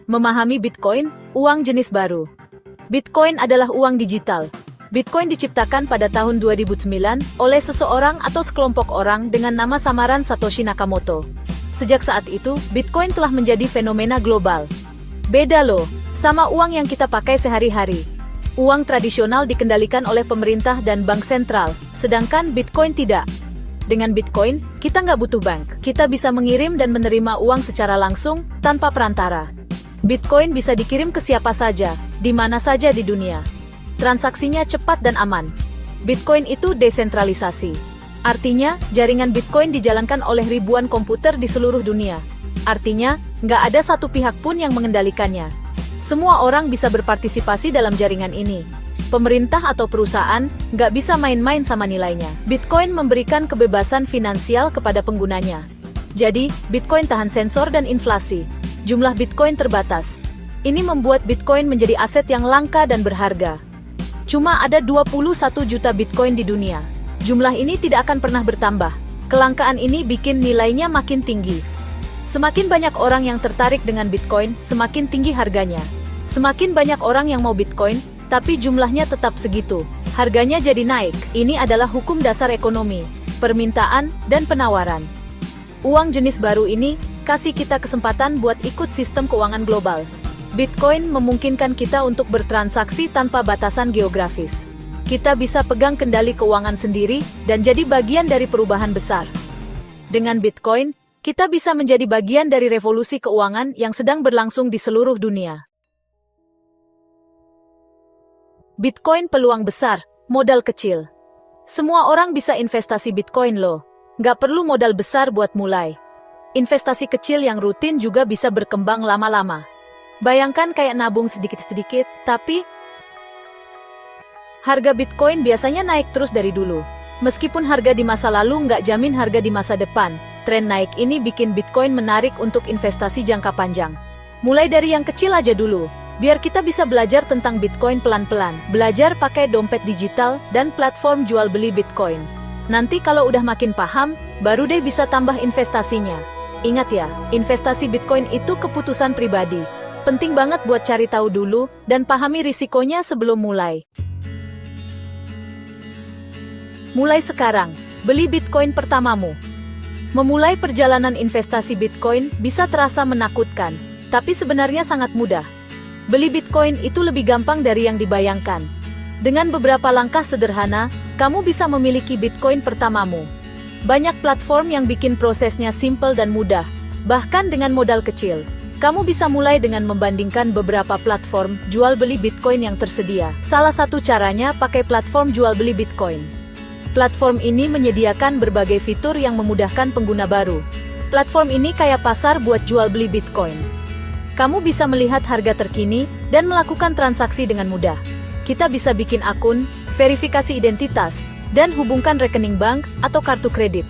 Memahami Bitcoin, uang jenis baru. Bitcoin adalah uang digital. Bitcoin diciptakan pada tahun 2009 oleh seseorang atau sekelompok orang dengan nama samaran Satoshi Nakamoto. Sejak saat itu, Bitcoin telah menjadi fenomena global. Beda loh, sama uang yang kita pakai sehari-hari. Uang tradisional dikendalikan oleh pemerintah dan bank sentral, sedangkan Bitcoin tidak. Dengan Bitcoin, kita nggak butuh bank. Kita bisa mengirim dan menerima uang secara langsung, tanpa perantara. Bitcoin bisa dikirim ke siapa saja, di mana saja di dunia. Transaksinya cepat dan aman. Bitcoin itu desentralisasi. Artinya, jaringan Bitcoin dijalankan oleh ribuan komputer di seluruh dunia. Artinya, nggak ada satu pihak pun yang mengendalikannya. Semua orang bisa berpartisipasi dalam jaringan ini. Pemerintah atau perusahaan nggak bisa main-main sama nilainya. Bitcoin memberikan kebebasan finansial kepada penggunanya. Jadi, Bitcoin tahan sensor dan inflasi. Jumlah Bitcoin terbatas. Ini membuat Bitcoin menjadi aset yang langka dan berharga. Cuma ada 21 juta Bitcoin di dunia. Jumlah ini tidak akan pernah bertambah. Kelangkaan ini bikin nilainya makin tinggi. Semakin banyak orang yang tertarik dengan Bitcoin, semakin tinggi harganya. Semakin banyak orang yang mau Bitcoin, tapi jumlahnya tetap segitu. Harganya jadi naik. Ini adalah hukum dasar ekonomi, permintaan, dan penawaran. Uang jenis baru ini kasih kita kesempatan buat ikut sistem keuangan global. Bitcoin memungkinkan kita untuk bertransaksi tanpa batasan geografis. Kita bisa pegang kendali keuangan sendiri dan jadi bagian dari perubahan besar. Dengan Bitcoin, kita bisa menjadi bagian dari revolusi keuangan yang sedang berlangsung di seluruh dunia. Bitcoin peluang besar, modal kecil. Semua orang bisa investasi Bitcoin loh. Nggak perlu modal besar buat mulai. Investasi kecil yang rutin juga bisa berkembang lama-lama. Bayangkan kayak nabung sedikit-sedikit, tapi harga Bitcoin biasanya naik terus dari dulu. Meskipun harga di masa lalu nggak jamin harga di masa depan, tren naik ini bikin Bitcoin menarik untuk investasi jangka panjang. Mulai dari yang kecil aja dulu, biar kita bisa belajar tentang Bitcoin pelan-pelan. Belajar pakai dompet digital dan platform jual beli Bitcoin. Nanti kalau udah makin paham, baru deh bisa tambah investasinya. Ingat ya, investasi Bitcoin itu keputusan pribadi. Penting banget buat cari tahu dulu dan pahami risikonya sebelum mulai. Mulai sekarang, beli Bitcoin pertamamu. Memulai perjalanan investasi Bitcoin bisa terasa menakutkan, tapi sebenarnya sangat mudah. Beli Bitcoin itu lebih gampang dari yang dibayangkan. Dengan beberapa langkah sederhana, kamu bisa memiliki Bitcoin pertamamu. Banyak platform yang bikin prosesnya simple dan mudah, bahkan dengan modal kecil. Kamu bisa mulai dengan membandingkan beberapa platform jual beli Bitcoin yang tersedia. Salah satu caranya pakai platform jual beli Bitcoin. Platform ini menyediakan berbagai fitur yang memudahkan pengguna baru. Platform ini kayak pasar buat jual beli Bitcoin. Kamu bisa melihat harga terkini dan melakukan transaksi dengan mudah. Kita bisa bikin akun, verifikasi identitas, dan hubungkan rekening bank atau kartu kredit.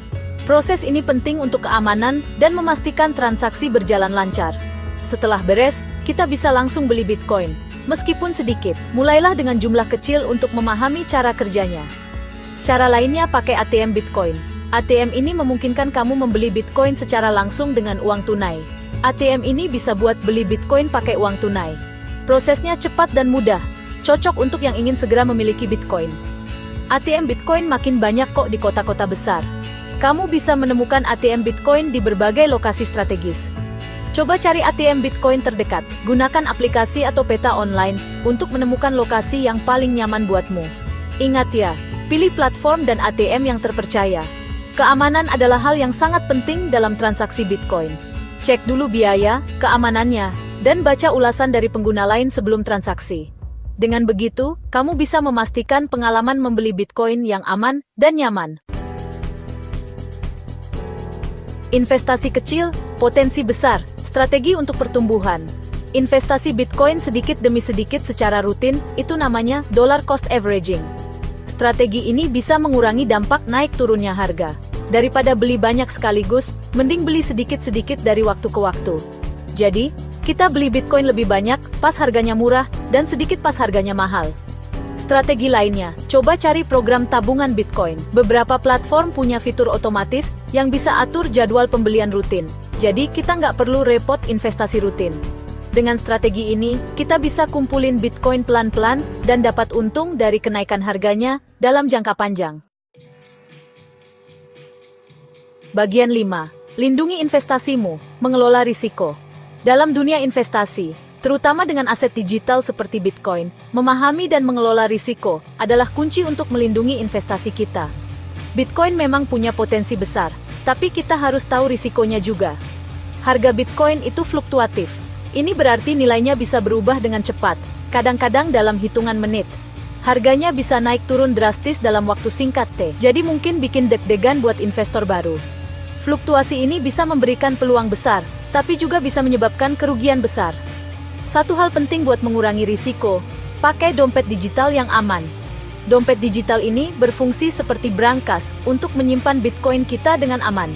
Proses ini penting untuk keamanan dan memastikan transaksi berjalan lancar. Setelah beres, kita bisa langsung beli Bitcoin. Meskipun sedikit, mulailah dengan jumlah kecil untuk memahami cara kerjanya. Cara lainnya pakai ATM Bitcoin. ATM ini memungkinkan kamu membeli Bitcoin secara langsung dengan uang tunai. ATM ini bisa buat beli Bitcoin pakai uang tunai. Prosesnya cepat dan mudah, cocok untuk yang ingin segera memiliki Bitcoin. ATM Bitcoin makin banyak kok di kota-kota besar. Kamu bisa menemukan ATM Bitcoin di berbagai lokasi strategis. Coba cari ATM Bitcoin terdekat. Gunakan aplikasi atau peta online untuk menemukan lokasi yang paling nyaman buatmu. Ingat ya, pilih platform dan ATM yang terpercaya. Keamanan adalah hal yang sangat penting dalam transaksi Bitcoin. Cek dulu biaya, keamanannya, dan baca ulasan dari pengguna lain sebelum transaksi. Dengan begitu, kamu bisa memastikan pengalaman membeli Bitcoin yang aman dan nyaman. Investasi kecil, potensi besar, strategi untuk pertumbuhan. Investasi Bitcoin sedikit demi sedikit secara rutin, itu namanya dollar cost averaging. Strategi ini bisa mengurangi dampak naik turunnya harga. Daripada beli banyak sekaligus, mending beli sedikit-sedikit dari waktu ke waktu. Jadi, kita beli Bitcoin lebih banyak, pas harganya murah, dan sedikit pas harganya mahal. Strategi lainnya, coba cari program tabungan Bitcoin. Beberapa platform punya fitur otomatis yang bisa atur jadwal pembelian rutin. Jadi kita nggak perlu repot investasi rutin. Dengan strategi ini, kita bisa kumpulin Bitcoin pelan-pelan dan dapat untung dari kenaikan harganya dalam jangka panjang. Bagian 5. Lindungi investasimu, mengelola risiko. Dalam dunia investasi, terutama dengan aset digital seperti Bitcoin, memahami dan mengelola risiko adalah kunci untuk melindungi investasi kita. Bitcoin memang punya potensi besar, tapi kita harus tahu risikonya juga. Harga Bitcoin itu fluktuatif. Ini berarti nilainya bisa berubah dengan cepat, kadang-kadang dalam hitungan menit. Harganya bisa naik turun drastis dalam waktu singkat jadi mungkin bikin deg-degan buat investor baru. Fluktuasi ini bisa memberikan peluang besar, tapi juga bisa menyebabkan kerugian besar. Satu hal penting buat mengurangi risiko, pakai dompet digital yang aman. Dompet digital ini berfungsi seperti brankas untuk menyimpan Bitcoin kita dengan aman.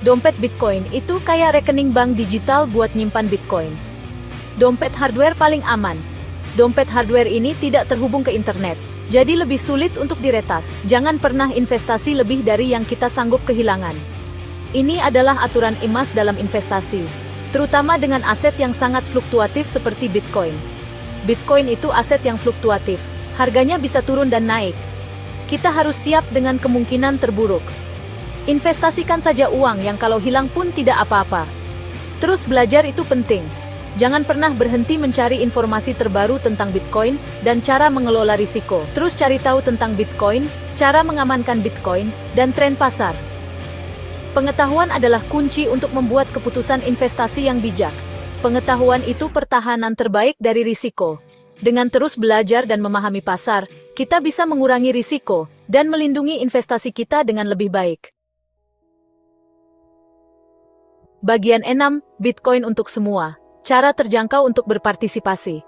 Dompet Bitcoin itu kayak rekening bank digital buat nyimpan Bitcoin. Dompet hardware paling aman. Dompet hardware ini tidak terhubung ke internet, jadi lebih sulit untuk diretas. Jangan pernah investasi lebih dari yang kita sanggup kehilangan. Ini adalah aturan emas dalam investasi, terutama dengan aset yang sangat fluktuatif seperti Bitcoin. Bitcoin itu aset yang fluktuatif, harganya bisa turun dan naik. Kita harus siap dengan kemungkinan terburuk. Investasikan saja uang yang kalau hilang pun tidak apa-apa. Terus belajar itu penting. Jangan pernah berhenti mencari informasi terbaru tentang Bitcoin dan cara mengelola risiko. Terus cari tahu tentang Bitcoin, cara mengamankan Bitcoin, dan tren pasar. Pengetahuan adalah kunci untuk membuat keputusan investasi yang bijak. Pengetahuan itu pertahanan terbaik dari risiko. Dengan terus belajar dan memahami pasar, kita bisa mengurangi risiko dan melindungi investasi kita dengan lebih baik. Bagian 6, Bitcoin untuk semua. Cara terjangkau untuk berpartisipasi.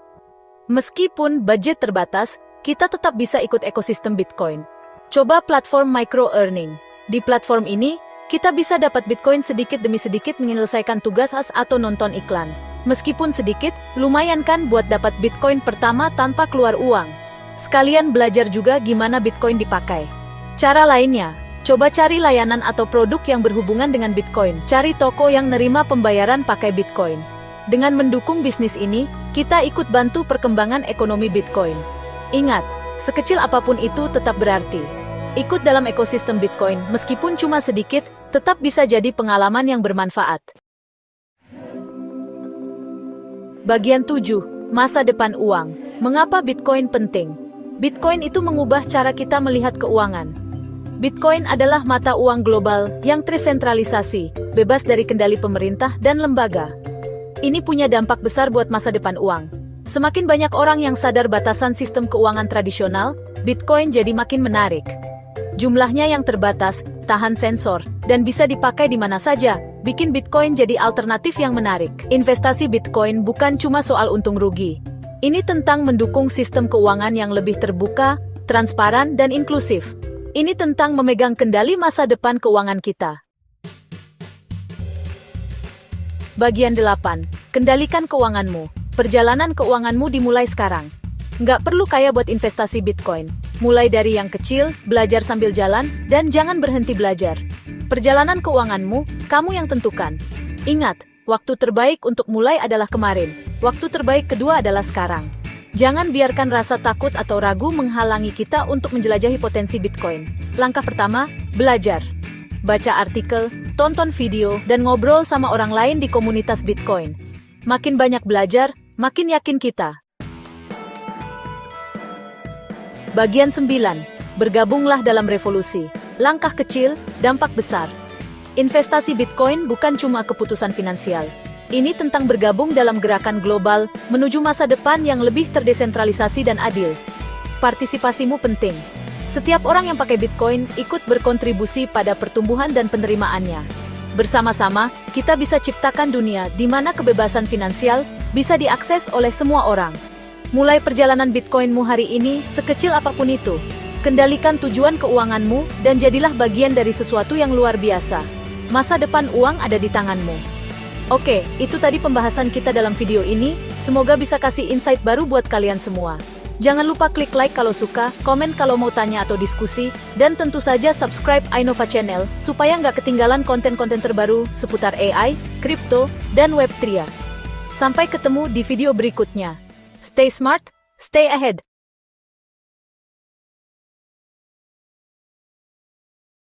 Meskipun budget terbatas, kita tetap bisa ikut ekosistem Bitcoin. Coba platform micro-earning. Di platform ini, kita bisa dapat Bitcoin sedikit demi sedikit menyelesaikan tugas atau nonton iklan. Meskipun sedikit, lumayan kan buat dapat Bitcoin pertama tanpa keluar uang. Sekalian belajar juga gimana Bitcoin dipakai. Cara lainnya, coba cari layanan atau produk yang berhubungan dengan Bitcoin. Cari toko yang nerima pembayaran pakai Bitcoin. Dengan mendukung bisnis ini, kita ikut bantu perkembangan ekonomi Bitcoin. Ingat, sekecil apapun itu tetap berarti. Ikut dalam ekosistem Bitcoin, meskipun cuma sedikit, tetap bisa jadi pengalaman yang bermanfaat. Bagian 7, masa depan uang. Mengapa Bitcoin penting? Bitcoin itu mengubah cara kita melihat keuangan. Bitcoin adalah mata uang global yang tersentralisasi, bebas dari kendali pemerintah dan lembaga. Ini punya dampak besar buat masa depan uang. Semakin banyak orang yang sadar batasan sistem keuangan tradisional, Bitcoin jadi makin menarik. Jumlahnya yang terbatas, tahan sensor, dan bisa dipakai di mana saja, bikin Bitcoin jadi alternatif yang menarik. Investasi Bitcoin bukan cuma soal untung rugi. Ini tentang mendukung sistem keuangan yang lebih terbuka, transparan, dan inklusif. Ini tentang memegang kendali masa depan keuangan kita. Bagian 8. Kendalikan keuanganmu. Perjalanan keuanganmu dimulai sekarang. Nggak perlu kaya buat investasi Bitcoin. Mulai dari yang kecil, belajar sambil jalan, dan jangan berhenti belajar. Perjalanan keuanganmu, kamu yang tentukan. Ingat, waktu terbaik untuk mulai adalah kemarin. Waktu terbaik kedua adalah sekarang. Jangan biarkan rasa takut atau ragu menghalangi kita untuk menjelajahi potensi Bitcoin. Langkah pertama, belajar. Baca artikel, tonton video, dan ngobrol sama orang lain di komunitas Bitcoin. Makin banyak belajar, makin yakin kita. Bagian 9. Bergabunglah dalam revolusi. Langkah kecil, dampak besar. Investasi Bitcoin bukan cuma keputusan finansial. Ini tentang bergabung dalam gerakan global menuju masa depan yang lebih terdesentralisasi dan adil. Partisipasimu penting. Setiap orang yang pakai Bitcoin ikut berkontribusi pada pertumbuhan dan penerimaannya. Bersama-sama, kita bisa ciptakan dunia di mana kebebasan finansial bisa diakses oleh semua orang. Mulai perjalanan Bitcoinmu hari ini, sekecil apapun itu. Kendalikan tujuan keuanganmu dan jadilah bagian dari sesuatu yang luar biasa. Masa depan uang ada di tanganmu. Oke, itu tadi pembahasan kita dalam video ini. Semoga bisa kasih insight baru buat kalian semua. Jangan lupa klik like kalau suka, komen kalau mau tanya atau diskusi, dan tentu saja subscribe Ainova Channel, supaya nggak ketinggalan konten-konten terbaru seputar AI, kripto, dan Web3. Sampai ketemu di video berikutnya. Stay smart, stay ahead.